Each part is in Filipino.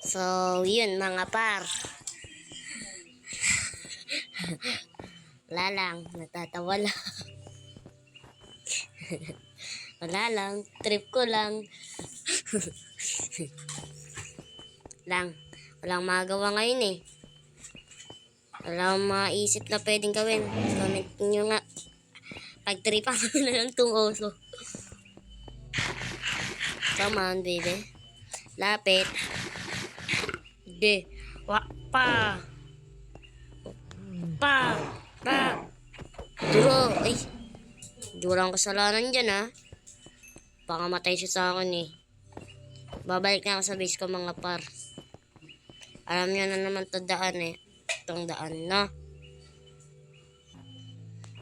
So, yun mga par. Wala lang, natatawa lang. Wala lang, trip ko lang. Walang magawa ngayon eh. Walang maisip na pwedeng gawin. Comment nyo nga. Pag-tripan ko na lang itong oso. Come on, baby. Lapit. Hindi. Pa. Duro. Ay. Di walang kasalanan dyan ha. Baka matay siya sa akin eh. Babalik na ako sa base ko mga par. Alam niyo na naman ito daan eh. Itong daan na.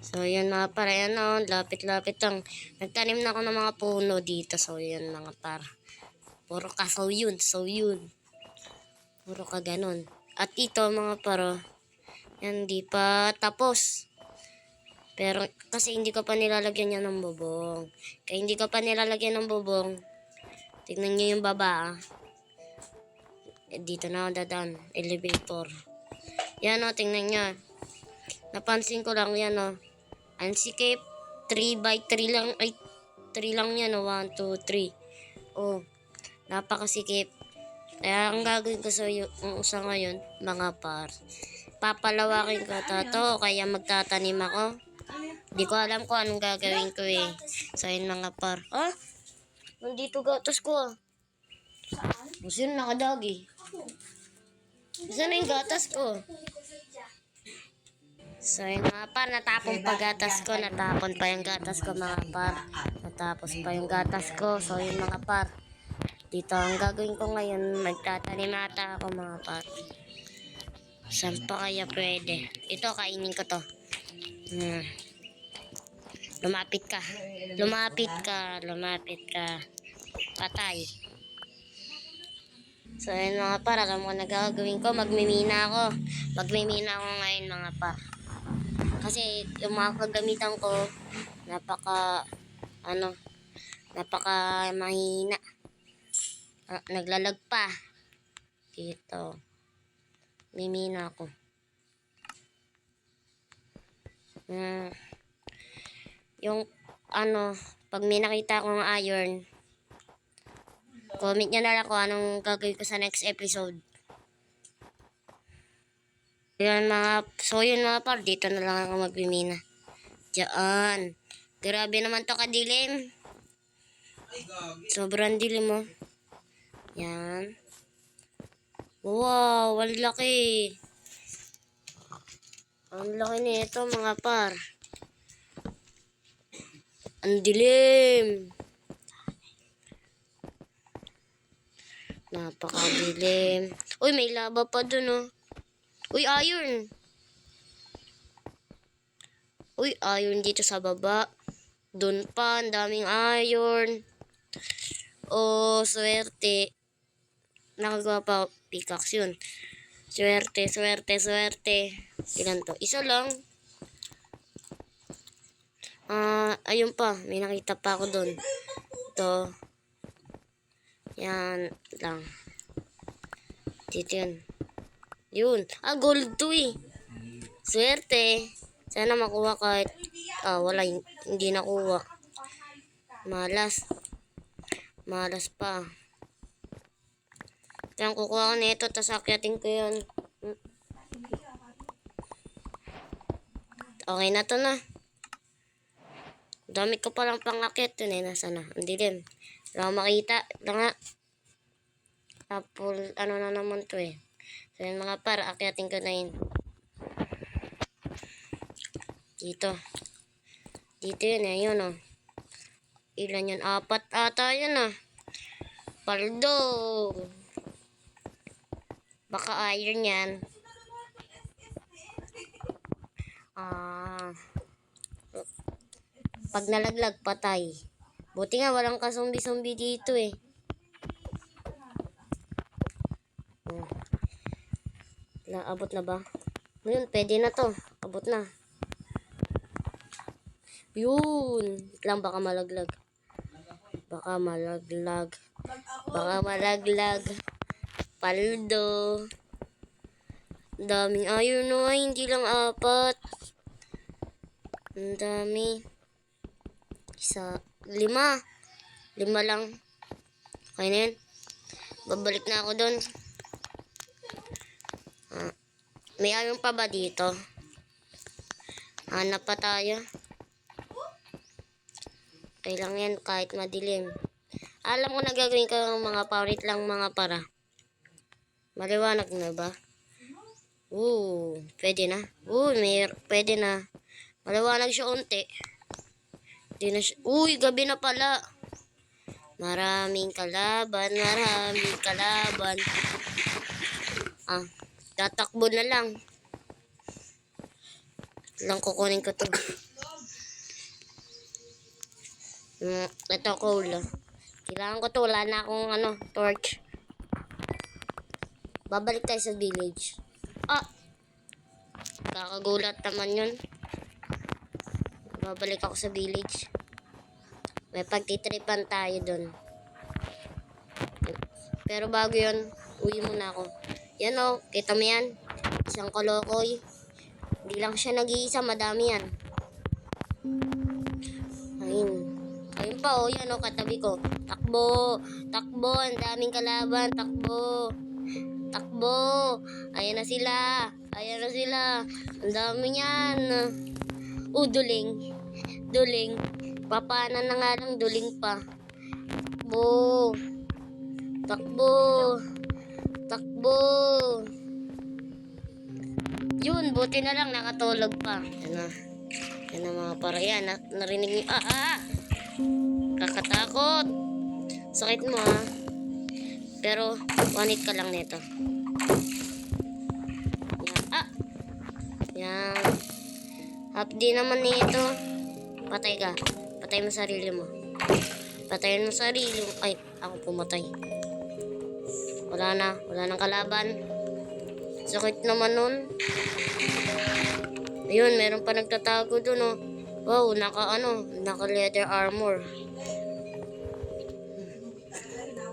So yun mga par. Ayan o. Lapit-lapit lang. Nagtanim na ako ng mga puno dito. So yun mga par. Puro ka so yun. Puro ka ganun. At ito mga par. Yan di pa tapos. Pero kasi hindi ko pa nilalagyan niya ng bubong. Kaya hindi ko pa nilalagyan ng bubong. Tignan niyo yung baba. Dito na ako dadaan. Elevator. Yan o, tingnan niya. Napansin ko lang yan o. Ansikip. 3x3 lang. Ay, 3 lang yan o. 1, 2, 3. O, napakasikip. Kaya ang gagawin ko sa ngayon, mga par. Papalawakin ko ito. Kaya magtatanim ako. Di ko alam kung anong gagawin ko eh. So yun mga par. Ah? Nandito gatas ko ah. Kasi yun nakadagi. Saan na yung gatas ko? So yun mga par. Natapon pa gatas ko. Natapon pa yung gatas ko mga par. Natapos pa yung gatas ko. So yun mga par. Dito ang gagawin ko ngayon. Magtatanim ata ako mga par. Saan pa kaya pwede? Ito kainin ko to. Lumapit ka. Patay. So yun mga par, alam mo na gagawin ko, magmimina ako ngayon mga par. Kasi yung mga kagamitan ko, napaka mahina. Naglalag pa. Dito. Mimina ako. Yung pag may nakita akong iron, comment nyo na lang kung anong gagawin ko sa next episode. Yun mga par, dito na lang ako magmimina. Diyan. Grabe naman to kadilim. Sobrang dilim mo. Yan. Wow, ang laki. Ang laki nito mga par. Ang dilim. Napakadilim. Uy, may lava pa dun oh. Uy, iron. Uy, iron dito sa baba. Dun pa, ang daming iron. Oh, swerte. Nakagawa pa pickaxe yun. Swerte. Ilan to? Isa lang. Ayun pa. May nakita pa ako dun. Ito. Yan lang. Dito yun. Yun. Gold to eh. Swerte. Sana makuha kahit wala. Hindi nakuha. Malas pa. Kaya kukuha ko nito. Tapos akyatin ko yun. Okay na to na. Dami ko palang pangakyat yun eh. Nasa na? Ang dilim. Wala makita. Ito nga. Apple, na naman to eh. So yun mga par, akyatin ko na yun. Dito yun eh. Yun oh. Ilan yun? 4 ata yun ah. Paldo. Baka iron yan. Pag nalaglag, patay. Buti nga walang kasumbi-sumbi dito eh. Abot na ba? Yun, pwede na to. Abot na. Yun. Lang baka malaglag. Baka malaglag. Paldo. Ang daming iron no ay, hindi lang 4. Ang dami. 5. 5 lang. Okay na yun. Babalik na ako doon. May iron pa ba dito? Hanap pa tayo. Okay lang yan kahit madilim. Alam ko na gagawin ko ng mga paulit lang mga para. Maliwanag na ba? Pwede na. Pwede na. Maliwanag siya unti. Di na siya. Gabi na pala. Maraming kalaban. Tatakbo na lang. Lang kukunin ko to. Ito coal. Kailangan ko to. Wala na akong torch. Babalik tayo sa village. Kakagulat naman yun. Babalik ako sa village. May pagtitripan tayo dun. Pero bago yun, uwi muna ako. Yan o, kita mo yan? Isang kolokoy. Hindi lang siya nag-iisa, madami yan. Ayun pa o, yan o, katabi ko. Takbo, ang daming kalaban, takbo. Ayan na sila. Ang dami yan. Duling. Papanan na nga lang, duling pa. Takbo. Yun, buti na lang nakatulog pa. Yan na mga para yan. Narinig niyo. Kakatakot. Sakit mo Pero, one hit ka lang nito. Yan. Hapdi naman nito. Patay ka. Patay mo sarili mo. Patayin mo sarili mo. Ay, ako pumatay. Wala nang kalaban. Sakit naman nun. Ayun, meron pa nagtatago dun Wow, naka leather armor.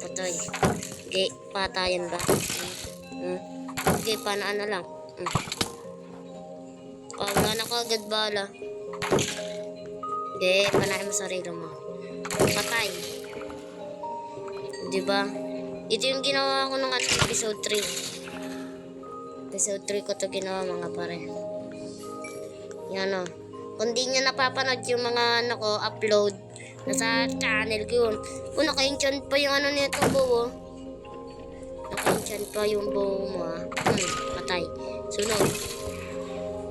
Patay. Okay, patayan ba? Okay, panaan na lang. Wala na kagad bala. Okay, panahin mo sarili mo. Patay. Diba? Ito yung ginawa ko nung episode 3. Episode 3 ko to ginawa mga pare. Yan Kung di nyo napapanood yung mga upload, nasa channel ko yun. Naka-enchant pa yung nito bow Naka-enchant pa yung bow mo patay. Sunod.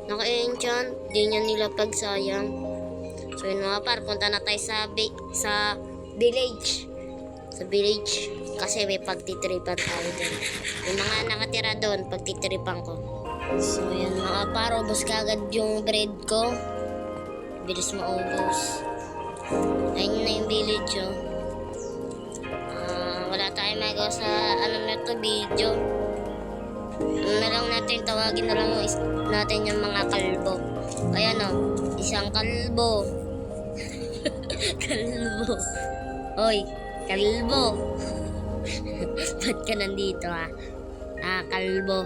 Naka-enchant. Di nyo nila pagsayang. So yun mga par, punta na tayo sa village. Sa village. Kasi may pagtitripan tayo dun. Yung mga nakatira doon, pagtitripan ko. So yan mga par, ubos kagad yung bread ko. Bilis maubos. Ayun na yung village wala tayong magawa sa video. Na lang natin, tawagin na lang natin yung mga kalbo. Ayan isang kalbo. Kalbo. Oy, kalbo. Ba't ka nandito kalbo.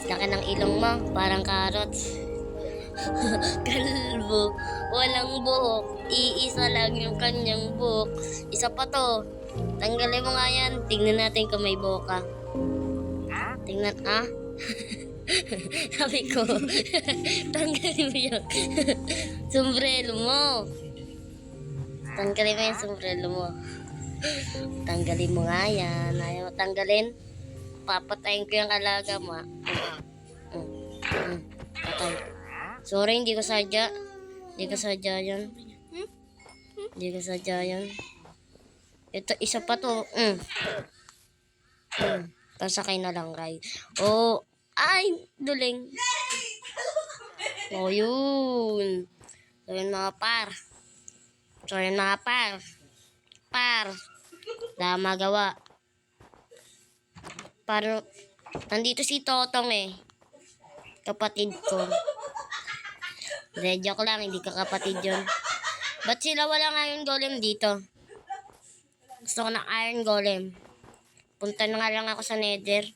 Laki ng ilong mo, parang carrots. Kalbo. Walang buhok. Iisa lang yung kanyang buhok. Isa pa to. Tanggalin mo nga yan. Tingnan natin kung may buhok ka. Tingnan, Sabi ko. Tanggalin mo yung sombrero mo. Tanggalin mo yung sombrero mo. Tanggalin mo nga yan. Ayaw mo tanggalin. Papatayin ko yung alaga mo. Patay. Sorry, hindi ko sadya. Hindi ko sadya yan. Ito, isa pa to. Pasakay na lang, Ray. Ay, duling. Yun. So, yun mga par. Wala magawa. Nandito si Totong kapatid ko. Joke lang, hindi ka kapatid yun. Ba't sila walang iron golem dito? Gusto ko ng iron golem. Punta na nga lang ako sa Nether.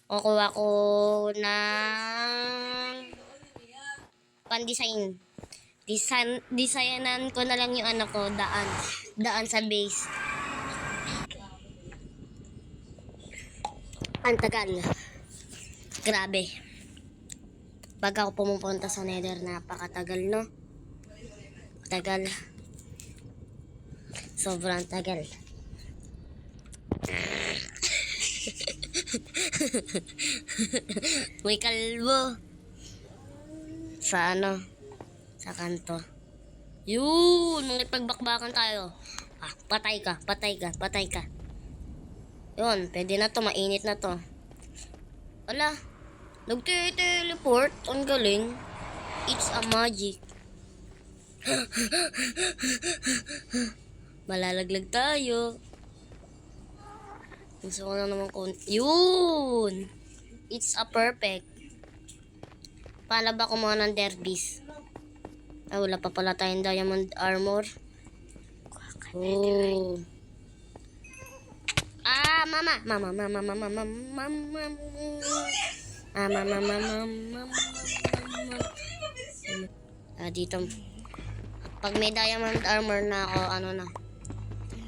Kukuha ko ng pan-design. Designan ko na lang yung ano ko, daan sa base. Ang tagal. Grabe. Pag ako pumupunta sa Nether, napakatagal, no? Tagal. Sobrang tagal. May kalbo. Sa ano? Sa kanto. Yun! Mga pagbakbakan tayo. Patay ka. Yun, pwede na to. Mainit na to. Wala. Nag-teleport. Ang galing. It's a magic. Malalaglag tayo. Gusto ko na naman yun! It's a perfect. Paano ba kumuha ng derbies? Wala pa pala tayong diamond armor. Oh. Dito. Pag may diamond armor na ako,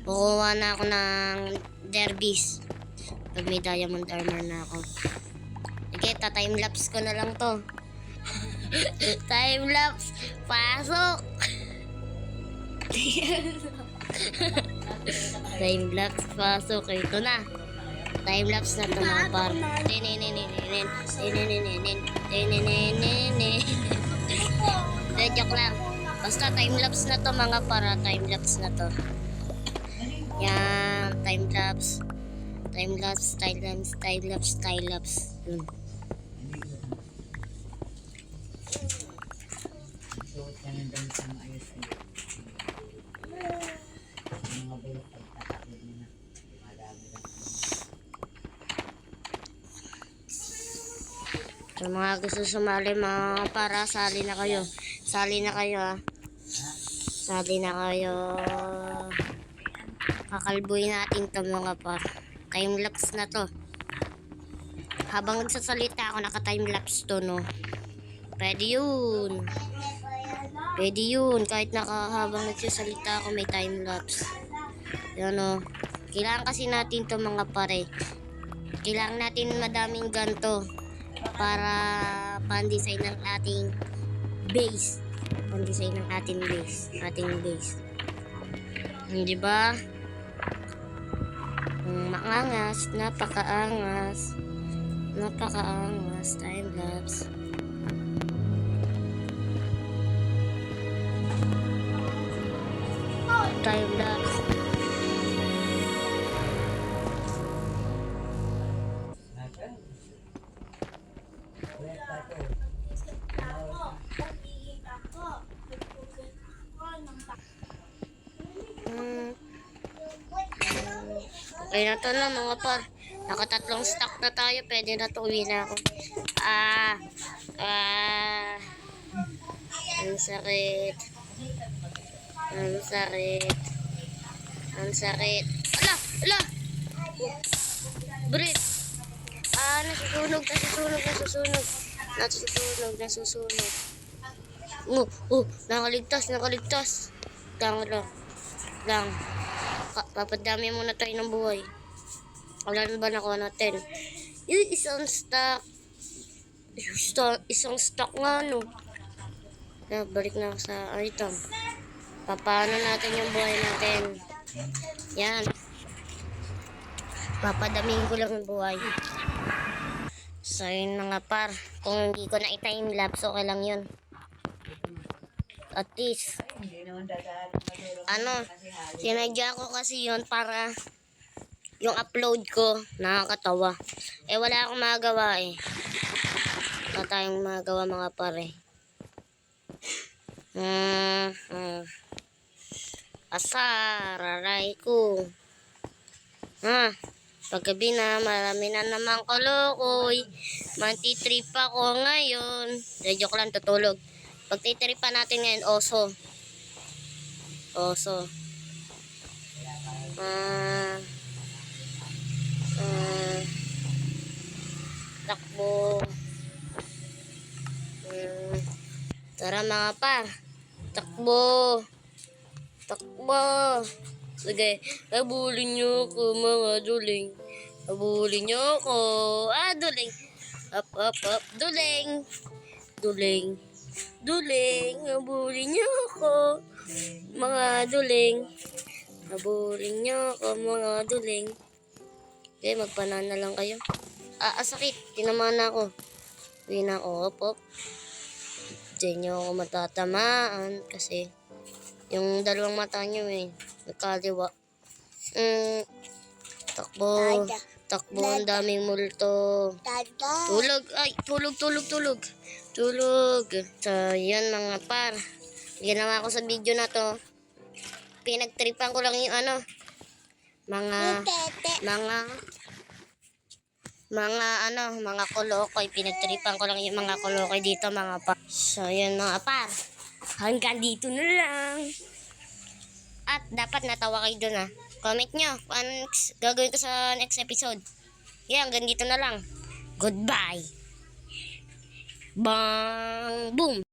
kukuha na ako ng derbies. Pag may diamond armor na ako. Sige, ta-timelapse ko na lang to. Timelapse. Pasok. Timelapse. Pasok. Ito na. Timelapse na to mga par. Joke lang. Basta timelapse na to mga para. Timelapse na to. Yan. Timelapse. Yun. So mga gusto sumali mga para, sali na kayo kakalbuin natin to mga par. Timelapse na to. Habang nagsasalita ako, naka-timelapse to, no? Pwede yun. Kahit habang nagsasalita ako, may timelapse. Yan, no? Kailangan kasi natin to mga pare. Kailangan natin madaming ganto para pan-design ng ating base. Ating base. Hindi ba? Maangas, napakaangas. Timelapse. Okay na to na mga par. Nakatatlong stock na tayo. Pwede na to. Uwi na ako. Ang sakit. Ala! Brit! Nasusunog. Nakaligtas. Lang. Papadami muna tayo ng buhay. Wala na ba nakuha natin? Yung isang stock nga, no? Balik na sa item. Papaano natin yung buhay natin? Yan. Papadamihin ko lang yung buhay. So, yun mga par. Kung hindi ko na i-timelapse, okay lang yun. At least, sinadya ko kasi yun para yung upload ko nakakatawa. Wala akong magagawa Wala tayong magagawa mga pare. Aray ko. Paggabi na, marami na namang kalokoy. Mantitrip ako ngayon. Joke lang, tutulog. Pagtitripan natin ngayon, oso. Takbo. Tara mga par. Takbo. Takbo. Sige, habulin niyo ako mga duling. Habulin niyo ako. Duling. Up, up, up. Duling. Duling. Duling. Habulin niyo ako mga duling. Habulin niyo ako mga duling. Okay, magpanana lang kayo. Sakit. Tinamaan na ako. Uwi na ako. Op, op. Diyan niyo ako matatamaan kasi yung dalawang mata niyo nagkaliwa. Takbo. Takbo, ang daming multo. Tulog. Ay, tulog, tulog, tulog. Tulog. So, yun mga par. Ginawa ko sa video na to. Pinagtripan ko lang yung mga kolokoy. Pinagtripan ko lang yung mga kolokoy dito mga par. So, yun mga par. Hanggang dito na lang. At dapat natawa kayo dun Comment nyo kung anong gagawin ko sa next episode. Yan, hanggang dito na lang. Goodbye. Bang! Boom!